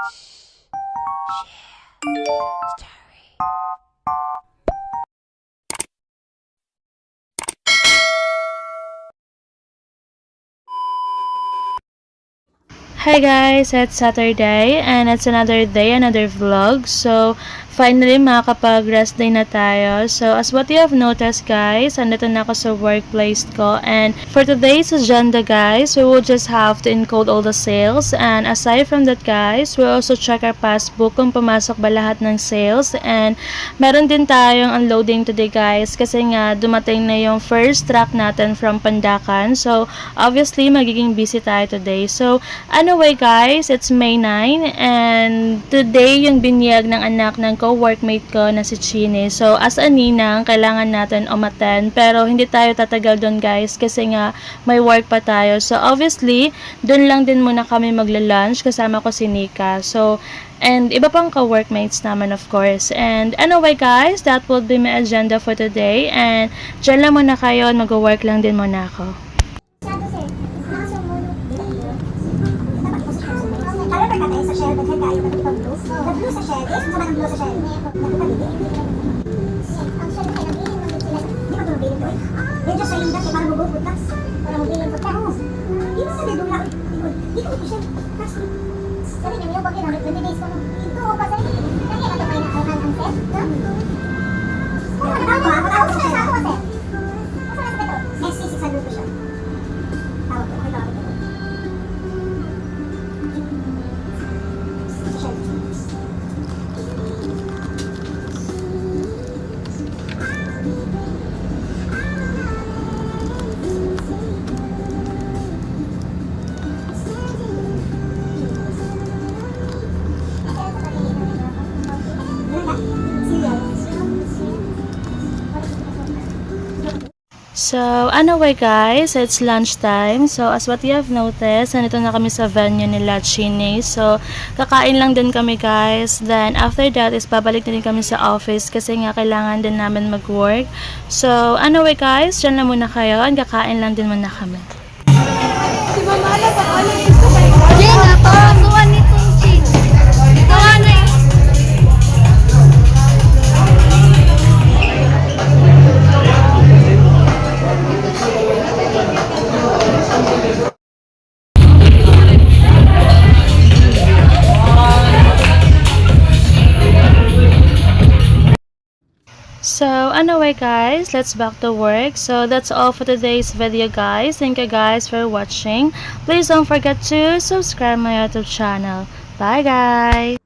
Hi guys, it's Saturday and it's another day, another vlog. So, finally makakapag-rest day na tayo. So, as what you have noticed guys, andito na ako sa workplace ko. And for today's agenda guys, we will just have to encode all the sales. And aside from that guys, we'll also check our passbook kung pumasok ba lahat ng sales. And meron din tayong unloading today guys kasi nga dumating na yung first truck natin from Pandacan. So, obviously magiging busy tayo today. So, anyway guys, it's May 9 and today yung binyag ng anak ng co-workmate ko na si Chine. So as a ninang, kailangan natin umattend pero hindi tayo tatagal doon guys kasi nga may work pa tayo. So obviously, doon lang din muna kami magla-lunch kasama ko si Nika. So and iba pang co-workmates naman of course. And anyway guys, that will be my agenda for today and dyan lang muna kayo, mag-work lang din muna ako. Sa shell, daghan kayo ng ibang blue. The blue sa shell, yes, sama ng blue sa shell. Ang shell ay nag-iling ng sila. Di ba ito mabiling ko eh? Yan dyan sa linda, kaya parang mabukod tas. Parang mabiling ko. Pero, di ba sa lidong lang? Di ko ito shell. Kasi, sabi niya, yung pag-ilang, 20 days ko. Ito, o ba sa'yo? Kaya ka ito may nakainan ang set? Kaya ka matawag sa set? Ako sa set. Asa na sa ito? SC600 ko siya. Tawag ko, okay tawag ko. So, anyway guys, it's lunchtime. So, as what you have noticed, nandito na kami sa venue nila Chine. So, kakain lang din kami guys. Then, after that is babalik din kami sa office kasi nga kailangan din namin mag-work. So, anyway guys, dyan lang muna kayo. Kakain lang din muna kami. Si Mama na pa ano gusto kayo? Jenna, pasuan nitong cheese. Ito ano eh. So, anyway guys, let's back to work. So, that's all for today's video guys. Thank you guys for watching. Please don't forget to subscribe my YouTube channel. Bye guys!